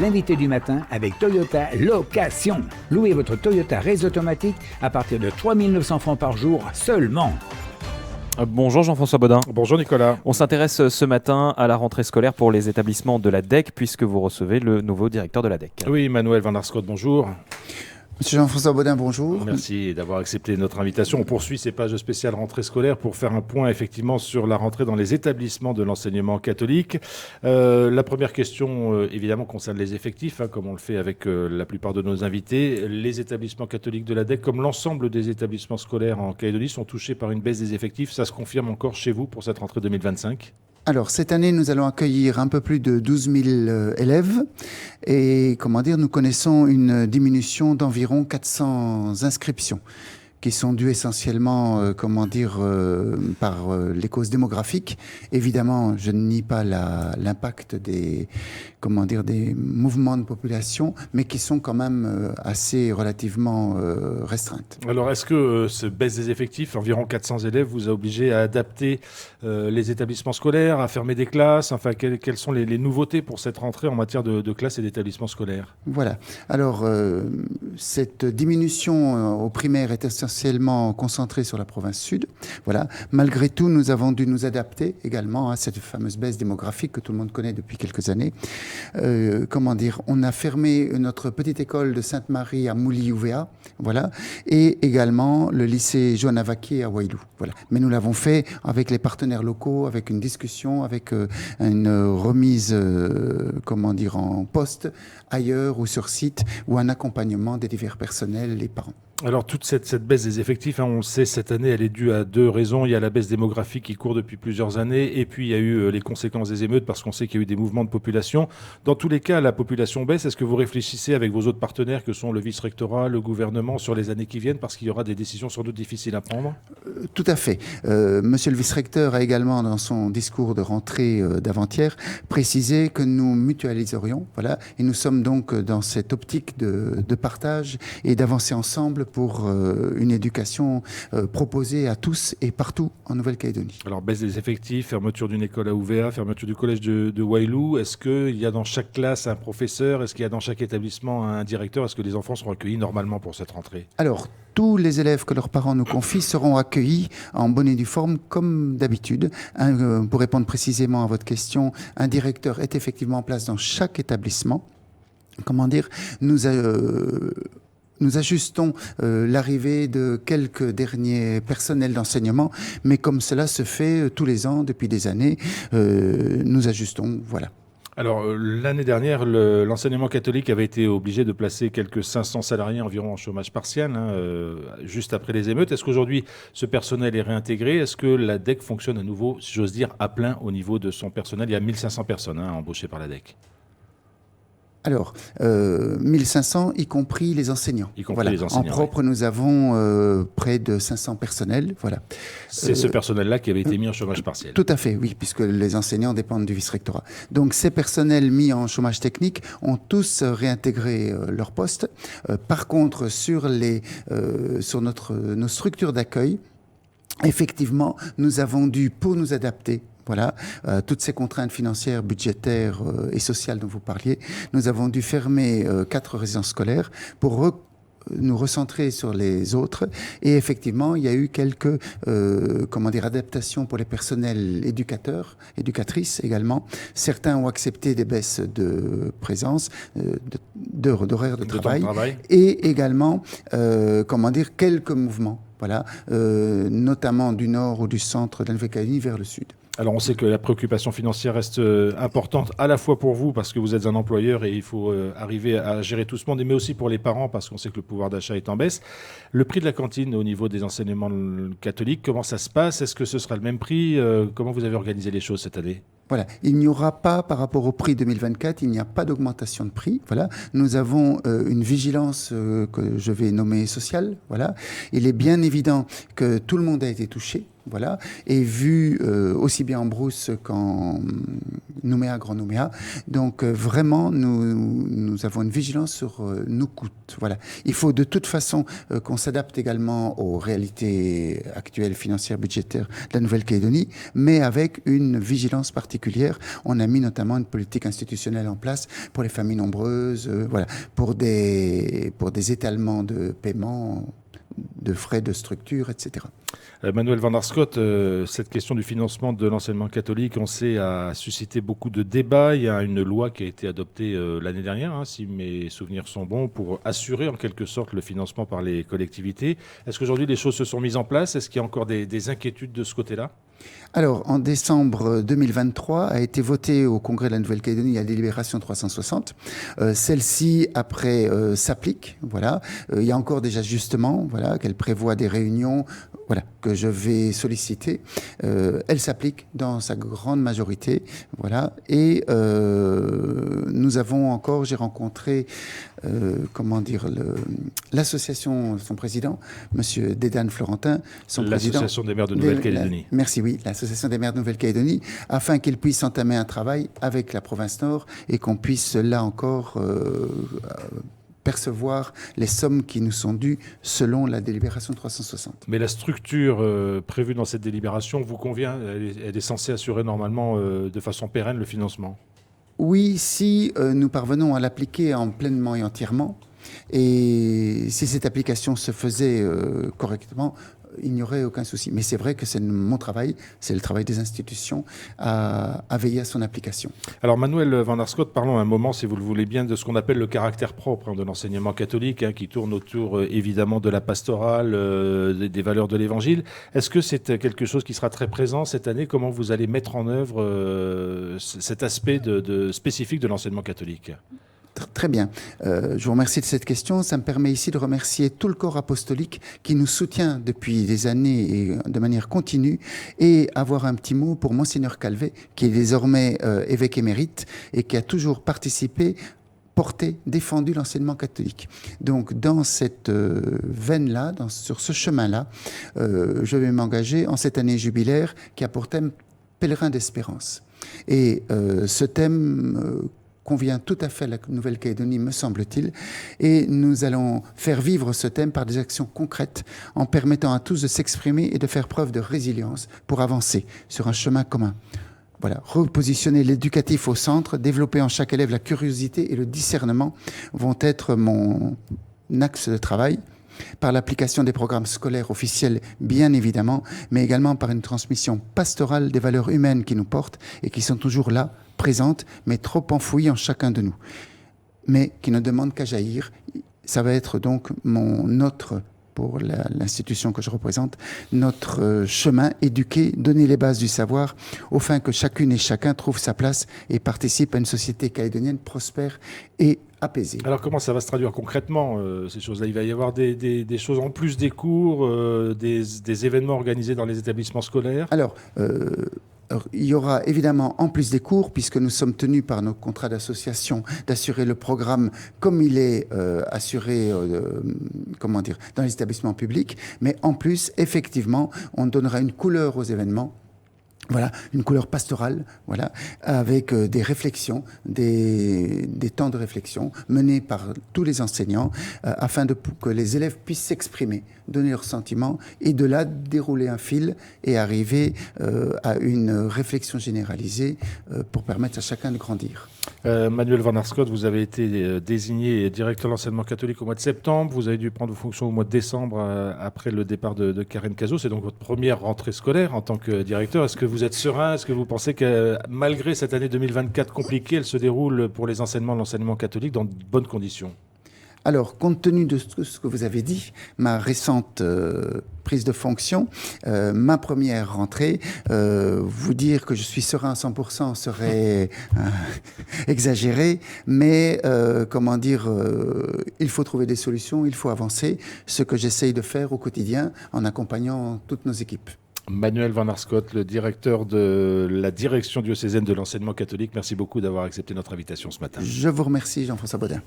l'invité du matin avec Toyota Location. Louez votre Toyota Raise automatique à partir de 3 900 francs par jour seulement. Bonjour Jean-François Bodin. Bonjour Nicolas. On s'intéresse ce matin à la rentrée scolaire pour les établissements de la DEC puisque vous recevez le nouveau directeur de la DEC. Oui, Manuel Van der Schot, bonjour. Monsieur Jean-François Bodin, bonjour. Merci d'avoir accepté notre invitation. On poursuit ces pages spéciales rentrée scolaire pour faire un point effectivement sur la rentrée dans les établissements de l'enseignement catholique. La première question évidemment concerne les effectifs, comme on le fait avec la plupart de nos invités. Les établissements catholiques de la DEC, comme l'ensemble des établissements scolaires en Calédonie, sont touchés par une baisse des effectifs. Ça se confirme encore chez vous pour cette rentrée 2025 ? Alors, cette année, nous allons accueillir un peu plus de 12 000 élèves et, nous connaissons une diminution d'environ 400 inscriptions qui sont dues essentiellement, par les causes démographiques. Évidemment, je ne nie pas l'impact des mouvements de population, mais qui sont quand même assez relativement restreintes. Alors, est-ce que ce baisse des effectifs, environ 400 élèves, vous a obligé à adapter les établissements scolaires, à fermer des classes ? Enfin, quelles sont les nouveautés pour cette rentrée en matière de classes et d'établissements scolaires ? Voilà. Alors, cette diminution au primaire est essentiellement concentrée sur la province sud. Voilà. Malgré tout, nous avons dû nous adapter également à cette fameuse baisse démographique que tout le monde connaît depuis quelques années. On a fermé notre petite école de Sainte-Marie à Mouli-Ouvea, voilà, et également le lycée Johanna Vaquier à Wailou, voilà. Mais nous l'avons fait avec les partenaires locaux, avec une discussion, avec une remise, en poste ailleurs ou sur site, ou un accompagnement des divers personnels, les parents. Alors toute cette baisse des effectifs, on le sait, cette année, elle est due à deux raisons. Il y a la baisse démographique qui court depuis plusieurs années et puis il y a eu les conséquences des émeutes parce qu'on sait qu'il y a eu des mouvements de population. Dans tous les cas, la population baisse. Est-ce que vous réfléchissez avec vos autres partenaires que sont le vice-rectorat, le gouvernement sur les années qui viennent parce qu'il y aura des décisions sans doute difficiles à prendre ? Tout à fait. Monsieur le vice-recteur a également dans son discours de rentrée d'avant-hier précisé que nous mutualiserions, voilà, et nous sommes donc dans cette optique de partage et d'avancer ensemble pour une éducation proposée à tous et partout en Nouvelle-Calédonie. Alors, baisse des effectifs, fermeture d'une école à Ouvea, fermeture du collège de Wailou. Est-ce qu'il y a dans chaque classe un professeur ? Est-ce qu'il y a dans chaque établissement un directeur ? Est-ce que les enfants seront accueillis normalement pour cette rentrée ? Alors, tous les élèves que leurs parents nous confient seront accueillis en bonne et due forme comme d'habitude. Pour répondre précisément à votre question, un directeur est effectivement en place dans chaque établissement. Nous ajustons l'arrivée de quelques derniers personnels d'enseignement, mais comme cela se fait tous les ans depuis des années, nous ajustons, voilà. Alors, l'année dernière, l'enseignement catholique avait été obligé de placer quelques 500 salariés environ en chômage partiel, juste après les émeutes. Est-ce qu'aujourd'hui, ce personnel est réintégré ? Est-ce que la DEC fonctionne à nouveau, si j'ose dire, à plein au niveau de son personnel ? Il y a 1500 personnes embauchées par la DEC. Alors, 1500, y compris les enseignants. En propre, nous avons près de 500 personnels. Voilà. C'est ce personnel-là qui avait été mis en chômage partiel. Tout à fait, oui, puisque les enseignants dépendent du vice-rectorat. Donc, ces personnels mis en chômage technique ont tous réintégré leur poste. Par contre, sur nos structures d'accueil, effectivement, nous avons dû, pour nous adapter, voilà, toutes ces contraintes financières, budgétaires et sociales dont vous parliez, nous avons dû fermer 4 résidences scolaires pour nous recentrer sur les autres. Et effectivement, il y a eu quelques adaptations pour les personnels éducateurs, éducatrices également. Certains ont accepté des baisses de présence, d'horaires de travail. Et également, quelques mouvements. Voilà, notamment du nord ou du centre de la Nouvelle-Calédonie vers le sud. Alors on sait que la préoccupation financière reste importante à la fois pour vous parce que vous êtes un employeur et il faut arriver à gérer tout ce monde, mais aussi pour les parents parce qu'on sait que le pouvoir d'achat est en baisse. Le prix de la cantine au niveau des enseignements catholiques, comment ça se passe ? Est-ce que ce sera le même prix ? Comment vous avez organisé les choses cette année ? Voilà, il n'y aura pas, par rapport au prix 2024, il n'y a pas d'augmentation de prix. Voilà, nous avons une vigilance que je vais nommer sociale. Voilà, il est bien évident que tout le monde a été touché. voilà, et vu aussi bien en Brousse qu'en Nouméa, Grand Nouméa. Donc vraiment, nous avons une vigilance sur nos coûts. Voilà. Il faut de toute façon qu'on s'adapte également aux réalités actuelles financières, budgétaires de la Nouvelle-Calédonie, mais avec une vigilance particulière. On a mis notamment une politique institutionnelle en place pour les familles nombreuses, voilà, pour des étalements de paiement, de frais de structure, etc. Manuel van der Schot, cette question du financement de l'enseignement catholique, on sait, a suscité beaucoup de débats. Il y a une loi qui a été adoptée l'année dernière, si mes souvenirs sont bons, pour assurer en quelque sorte le financement par les collectivités. Est-ce qu'aujourd'hui les choses se sont mises en place? Est-ce qu'il y a encore des inquiétudes de ce côté-là? Alors, en décembre 2023, a été votée au Congrès de la Nouvelle-Calédonie la délibération 360. Celle-ci, après, s'applique. Voilà. Il y a encore des ajustements, voilà, qu'elle prévoit des réunions, voilà, que je vais solliciter. Elle s'applique dans sa grande majorité, voilà. Et nous avons encore, j'ai rencontré, l'association, son président, Monsieur Dédane Florentin, son président. L'association des maires de Nouvelle-Calédonie. Merci, oui, l'association des maires de Nouvelle-Calédonie, afin qu'il puisse entamer un travail avec la province Nord et qu'on puisse, là encore, percevoir les sommes qui nous sont dues selon la délibération 360. Mais la structure prévue dans cette délibération vous convient? Elle est censée assurer normalement de façon pérenne le financement? Oui, si nous parvenons à l'appliquer pleinement et entièrement, et si cette application se faisait correctement, il n'y aurait aucun souci. Mais c'est vrai que c'est mon travail, c'est le travail des institutions à veiller à son application. Alors Manuel van der Schot, parlons un moment, si vous le voulez bien, de ce qu'on appelle le caractère propre de l'enseignement catholique, qui tourne autour évidemment de la pastorale, des valeurs de l'Évangile. Est-ce que c'est quelque chose qui sera très présent cette année? Comment vous allez mettre en œuvre cet aspect spécifique de l'enseignement catholique? Très bien. Je vous remercie de cette question. Ça me permet ici de remercier tout le corps apostolique qui nous soutient depuis des années et de manière continue, et avoir un petit mot pour Monseigneur Calvet, qui est désormais évêque émérite et qui a toujours participé, porté, défendu l'enseignement catholique. Donc, dans cette veine-là, sur ce chemin-là, je vais m'engager en cette année jubilaire qui a pour thème Pèlerin d'espérance. Et ce thème convient tout à fait à la Nouvelle-Calédonie, me semble-t-il, et nous allons faire vivre ce thème par des actions concrètes en permettant à tous de s'exprimer et de faire preuve de résilience pour avancer sur un chemin commun. Voilà, repositionner l'éducatif au centre, développer en chaque élève la curiosité et le discernement vont être mon axe de travail, par l'application des programmes scolaires officiels, bien évidemment, mais également par une transmission pastorale des valeurs humaines qui nous portent et qui sont toujours là, présentes, mais trop enfouies en chacun de nous, mais qui ne demandent qu'à jaillir. Ça va être donc notre, pour l'institution que je représente, notre chemin, éduquer, donner les bases du savoir, au fin que chacune et chacun trouve sa place et participe à une société calédonienne prospère et apaisée. Alors comment ça va se traduire concrètement, ces choses-là? Il va y avoir des choses en plus des cours, des événements organisés dans les établissements scolaires? Alors, il y aura évidemment, en plus des cours, puisque nous sommes tenus par nos contrats d'association d'assurer le programme comme il est assuré dans les établissements publics, mais en plus, effectivement, on donnera une couleur aux événements. Voilà, une couleur pastorale, voilà, avec des réflexions, des temps de réflexion menés par tous les enseignants afin que les élèves puissent s'exprimer, donner leurs sentiments et de là dérouler un fil et arriver à une réflexion généralisée pour permettre à chacun de grandir. Manuel van der Schot, vous avez été désigné directeur de l'enseignement catholique au mois de septembre. Vous avez dû prendre vos fonctions au mois de décembre après le départ de Karen Cazot. C'est donc votre première rentrée scolaire en tant que directeur. Est-ce que vous êtes serein? Est-ce que vous pensez que malgré cette année 2024 compliquée, elle se déroule pour les enseignements de l'enseignement catholique dans de bonnes conditions? Alors, compte tenu de ce que vous avez dit, ma récente prise de fonction, ma première rentrée, vous dire que je suis serein à 100% serait exagéré, mais il faut trouver des solutions, il faut avancer, ce que j'essaye de faire au quotidien en accompagnant toutes nos équipes. Manuel van der Schot, le directeur de la direction diocésaine de l'enseignement catholique, merci beaucoup d'avoir accepté notre invitation ce matin. Je vous remercie, Jean-François Baudin.